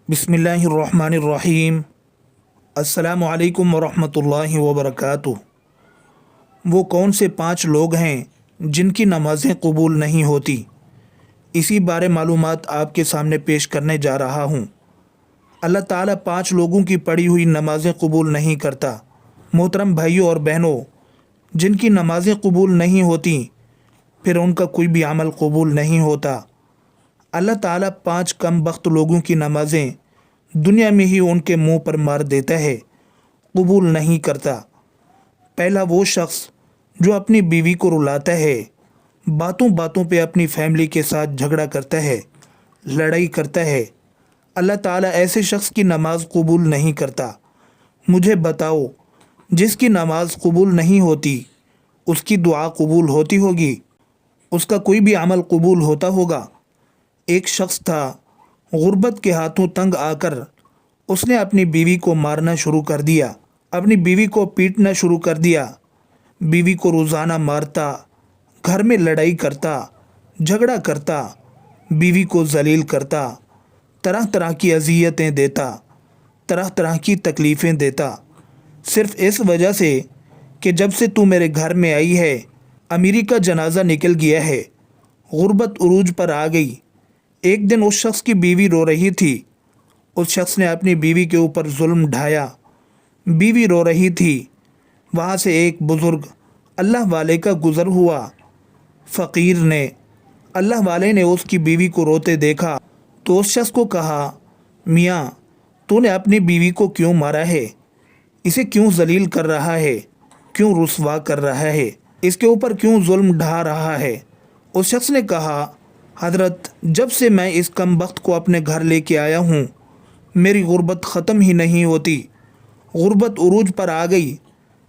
बिस्मिल्लाहिर्रहमानिर्रहीम। अस्सलामु अलैकुम वरहमतुल्लाहि वबरकातुह। वो कौन से 5 लोग हैं जिनकी नमाज़ें कबूल नहीं होती, इसी बारे मालूमात आपके सामने पेश करने जा रहा हूँ। अल्लाह ताला 5 लोगों की पढ़ी हुई नमाज़ें कबूल नहीं करता। मोहतरम भाइयों और बहनों, जिनकी नमाज़ें कबूल नहीं होती फिर उनका कोई भी अमल कबूल नहीं होता। अल्लाह ताला 5 कम बख्त लोगों की नमाज़ें दुनिया में ही उनके मुंह पर मार देता है, कबूल नहीं करता। पहला वो शख्स जो अपनी बीवी को रुलाता है, बातों बातों पे अपनी फैमिली के साथ झगड़ा करता है, लड़ाई करता है। अल्लाह ताला ऐसे शख्स की नमाज कबूल नहीं करता। मुझे बताओ, जिसकी नमाज कबूल नहीं होती उसकी दुआ कबूल होती होगी? उसका कोई भी अमल कबूल होता होगा? एक शख्स था, गुर्बत के हाथों तंग आकर उसने अपनी बीवी को मारना शुरू कर दिया, अपनी बीवी को पीटना शुरू कर दिया। बीवी को रोज़ाना मारता, घर में लड़ाई करता, झगड़ा करता, बीवी को जलील करता, तरह तरह की अज़ियतें देता, तरह तरह की तकलीफ़ें देता, सिर्फ़ इस वजह से कि जब से तू मेरे घर में आई है अमीरी का जनाजा निकल गया है, गुर्बत उरूज पर आ गई। एक दिन उस शख्स की बीवी रो रही थी, उस शख्स ने अपनी बीवी के ऊपर जुल्म ढाया। बीवी रो रही थी, वहाँ से एक बुज़ुर्ग अल्लाह वाले का गुज़र हुआ। फ़कीर ने, अल्लाह वाले ने उसकी बीवी को रोते देखा तो उस शख्स को कहा, मियाँ तूने अपनी बीवी को क्यों मारा है? इसे क्यों जलील कर रहा है? क्यों रुसवा कर रहा है? इसके ऊपर क्यों जुल्म ढा रहा है? उस शख्स ने कहा, हज़रत जब से मैं इस कम बख्त को अपने घर लेके आया हूँ मेरी गुर्बत ख़त्म ही नहीं होती। गुर्बत उरूज पर आ गई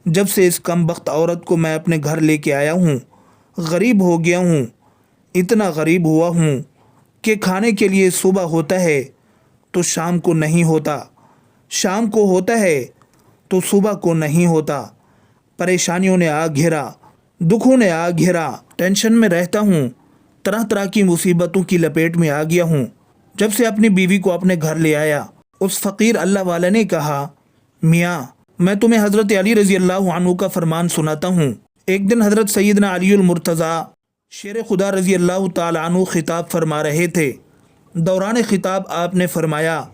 जब से इस कम बख्त औरत को मैं अपने घर लेके आया हूँ। गरीब हो गया हूँ, इतना गरीब हुआ हूँ कि खाने के लिए सुबह होता है तो शाम को नहीं होता, शाम को होता है तो सुबह को नहीं होता। परेशानियों ने आ घेरा, दुखों ने आ घेरा, टेंशन में रहता हूँ, तरह तरह की मुसीबतों की लपेट में आ गया हूँ। जब से अपनी बीवी को अपने घर ले आया, उस फ़कीर अल्लाह वाला ने कहा, मियाँ मैं तुम्हें हज़रत अली रज़ी अल्लाह अन्हु का फरमान सुनाता हूँ। एक दिन हज़रत सैयदना अलीउल मुर्तज़ा शेर खुदा रज़ी अल्लाह ताला अन्हु ख़िताब फरमा रहे थे। दौरान ख़िताब आपने फरमाया,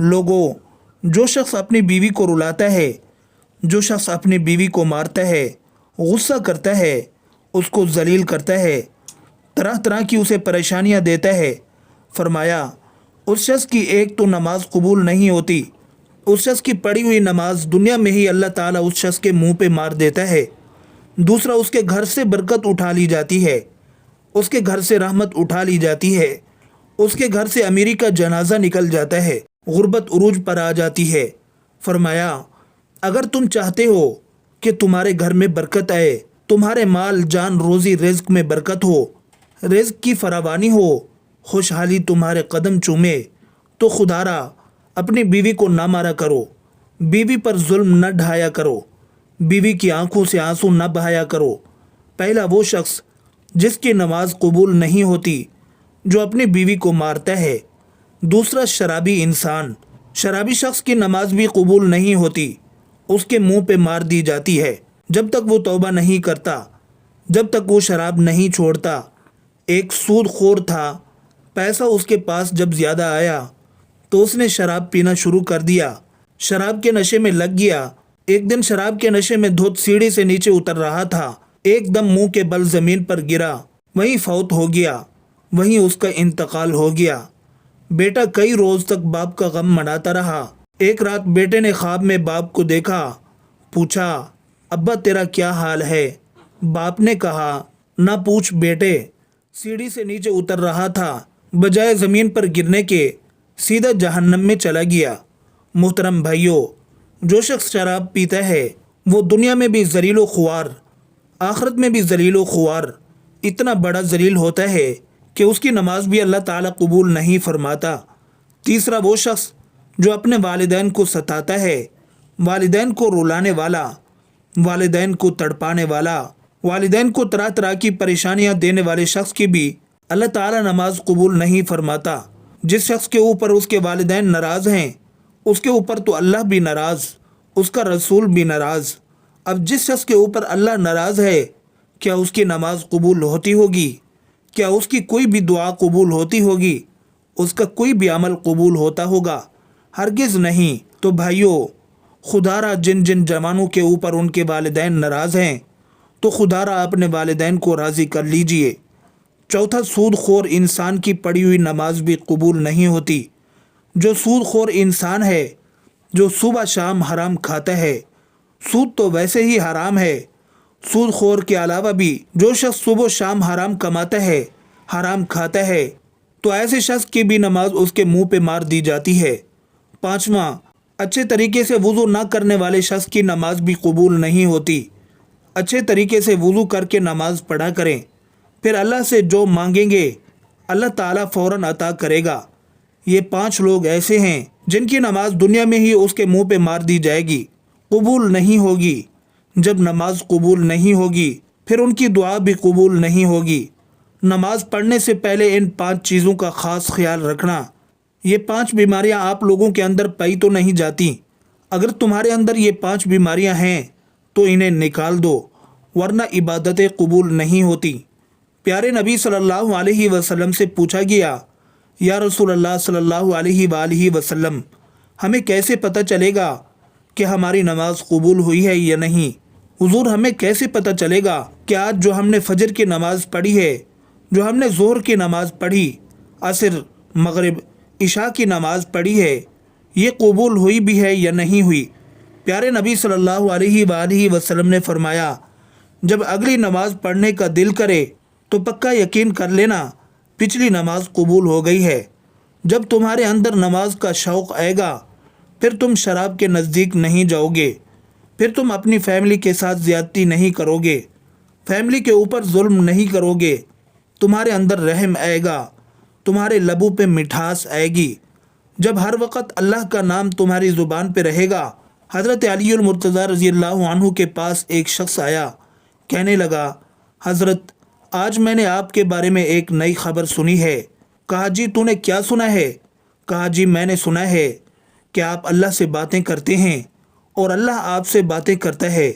लोगों, जो शख्स अपनी बीवी को रुलाता है, जो शख्स अपनी बीवी को मारता है, गुस्सा करता है, उसको जलील करता है, तरह तरह की उसे परेशानियां देता है, फरमाया उस शख्स की एक तो नमाज कबूल नहीं होती, उस शख्स की पढ़ी हुई नमाज दुनिया में ही अल्लाह ताला उस शख्स के मुंह पे मार देता है। दूसरा, उसके घर से बरकत उठा ली जाती है, उसके घर से रहमत उठा ली जाती है, उसके घर से अमीरी का जनाजा निकल जाता है, गुर्बत उरूज पर आ जाती है। फरमाया अगर तुम चाहते हो कि तुम्हारे घर में बरकत आए, तुम्हारे माल जान रोज़ी रिज़्क में बरकत हो, रिज़्क की फरावानी हो, खुशहाली तुम्हारे कदम चूमे, तो खुदारा अपनी बीवी को ना मारा करो, बीवी पर जुल्म न ढाया करो, बीवी की आंखों से आंसू न बहाया करो। पहला वो शख्स जिसकी नमाज कबूल नहीं होती, जो अपनी बीवी को मारता है। दूसरा, शराबी इंसान, शराबी शख्स की नमाज भी कबूल नहीं होती, उसके मुंह पे मार दी जाती है जब तक वो तौबा नहीं करता, जब तक वो शराब नहीं छोड़ता। एक सूदखोर था, पैसा उसके पास जब ज़्यादा आया तो उसने शराब पीना शुरू कर दिया, शराब के नशे में लग गया। एक दिन शराब के नशे में धुत सीढ़ी से नीचे उतर रहा था, एकदम मुंह के बल ज़मीन पर गिरा, वहीं फौत हो गया, वहीं उसका इंतकाल हो गया। बेटा कई रोज़ तक बाप का गम मनाता रहा। एक रात बेटे ने ख्वाब में बाप को देखा, पूछा, अब्बा तेरा क्या हाल है? बाप ने कहा, ना पूछ बेटे, सीढ़ी से नीचे उतर रहा था, बजाय ज़मीन पर गिरने के सीधा जहन्नम में चला गया। मोहतरम भाइयों, जो शख्स शराब पीता है वो दुनिया में भी ज़लील ख्वार, आखिरत में भी ज़लील ख्वार, इतना बड़ा ज़लील होता है कि उसकी नमाज भी अल्लाह ताला कबूल नहीं फरमाता। तीसरा, वो शख्स जो अपने वालिदैन को सताता है, वालिदैन को रुलाने वाला, वालिदैन को तड़पाने वाला, वालिदैन को तरह तरह की परेशानियां देने वाले शख्स की भी अल्लाह ताला नमाज कबूल नहीं फरमाता। جس شخص کے اوپر اس کے والدین ناراض ہیں اس کے اوپر تو اللہ بھی ناراض، اس کا رسول بھی ناراض۔ اب جس شخص کے اوپر اللہ ناراض ہے، کیا اس کی نماز قبول ہوتی ہوگی؟ کیا اس کی کوئی بھی دعا قبول ہوتی ہوگی؟ اس کا کوئی بھی عمل قبول ہوتا ہوگا؟ ہرگز نہیں۔ تو بھائیو، خدا را جن جن جوانوں کے اوپر ان کے والدین ناراض ہیں تو خدا را اپنے والدین کو راضی کر لیجئے۔ چوتھا، سود خور انسان کی پڑھی ہوئی نماز بھی قبول نہیں ہوتی۔ جو سود خور انسان ہے، جو صبح شام حرام کھاتا ہے، سود تو ویسے ہی حرام ہے، سود خور کے علاوہ بھی جو شخص صبح و شام حرام کماتا ہے، حرام کھاتا ہے، تو ایسے شخص کی بھی نماز اس کے منہ پہ مار دی جاتی ہے۔ پانچواں، اچھے طریقے سے وضو نہ کرنے والے شخص کی نماز بھی قبول نہیں ہوتی۔ اچھے طریقے سے وضو کر کے نماز پڑھا کریں، پھر اللہ سے جو مانگیں گے اللہ تعالیٰ فوراً عطا کرے گا۔ یہ 5 لوگ ایسے ہیں جن کی نماز دنیا میں ہی اس کے منہ پہ مار دی جائے گی، قبول نہیں ہوگی۔ جب نماز قبول نہیں ہوگی پھر ان کی دعا بھی قبول نہیں ہوگی۔ نماز پڑھنے سے پہلے ان 5 چیزوں کا خاص خیال رکھنا۔ یہ 5 بیماریاں آپ لوگوں کے اندر پائی تو نہیں جاتی۔ اگر تمہارے اندر یہ 5 بیماریاں ہیں تو انہیں نکال دو، ورنہ عبادتیں قبول نہیں ہوتی۔ پیارے نبی صلی اللہ علیہ وسلم سے پوچھا گیا، یا رسول اللہ صلی اللہ علیہ وآلہ وسلم، ہمیں کیسے پتہ چلے گا کہ ہماری نماز قبول ہوئی ہے یا نہیں؟ حضور، ہمیں کیسے پتہ چلے گا کہ آج جو ہم نے فجر کی نماز پڑھی ہے، جو ہم نے ظہر کی نماز پڑھی، عصر، مغرب، عشاء کی نماز پڑھی ہے، یہ قبول ہوئی بھی ہے یا نہیں ہوئی؟ پیارے نبی صلی اللہ علیہ وآلہ وسلم نے فرمایا، جب اگلی نماز پڑھنے کا دل کرے تو پکا یقین کر لینا پچھلی نماز قبول ہو گئی ہے۔ جب تمہارے اندر نماز کا شوق آئے گا پھر تم شراب کے نزدیک نہیں جاؤ گے، پھر تم اپنی فیملی کے ساتھ زیادتی نہیں کرو گے، فیملی کے اوپر ظلم نہیں کرو گے، تمہارے اندر رحم آئے گا، تمہارے لبوں پہ مٹھاس آئے گی۔ جب ہر وقت اللہ کا نام تمہاری زبان پہ رہے گا۔ حضرت علی المرتضیٰ رضی اللہ عنہ کے پاس ایک شخص آیا، کہنے لگا، حضرت، آج میں نے آپ کے بارے میں ایک نئی خبر سنی ہے۔ کہا، جی تو نے کیا سنا ہے؟ کہا، جی میں نے سنا ہے کہ آپ اللہ سے باتیں کرتے ہیں اور اللہ آپ سے باتیں کرتا ہے،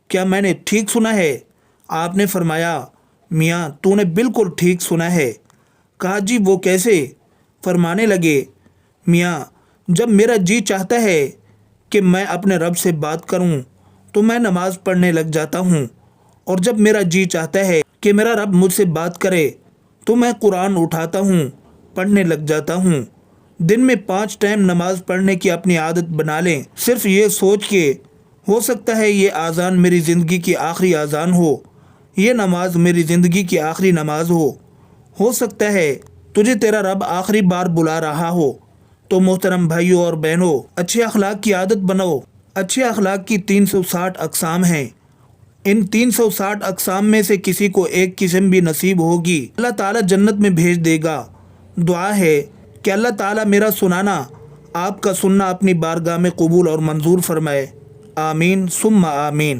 کیا میں نے ٹھیک سنا ہے؟ آپ نے فرمایا، میاں تو نے بالکل ٹھیک سنا ہے۔ کہا، جی وہ کیسے؟ فرمانے لگے، میاں جب میرا جی چاہتا ہے کہ میں اپنے رب سے بات کروں تو میں نماز پڑھنے لگ جاتا ہوں، اور جب میرا جی چاہتا ہے کہ میرا رب مجھ سے بات کرے تو میں قرآن اٹھاتا ہوں، پڑھنے لگ جاتا ہوں۔ دن میں 5 ٹائم نماز پڑھنے کی اپنی عادت بنا لیں، صرف یہ سوچ کے ہو سکتا ہے یہ اذان میری زندگی کی آخری اذان ہو، یہ نماز میری زندگی کی آخری نماز ہو سکتا ہے تجھے تیرا رب آخری بار بلا رہا ہو۔ تو محترم بھائیوں اور بہنوں، اچھے اخلاق کی عادت بناؤ۔ اچھے اخلاق کی 360 اقسام ہیں، ان 360 اقسام میں سے کسی کو ایک قسم بھی نصیب ہوگی اللہ تعالیٰ جنت میں بھیج دے گا۔ دعا ہے کہ اللہ تعالیٰ میرا سنانا، آپ کا سننا اپنی بارگاہ میں قبول اور منظور فرمائے۔ آمین ثم آمین۔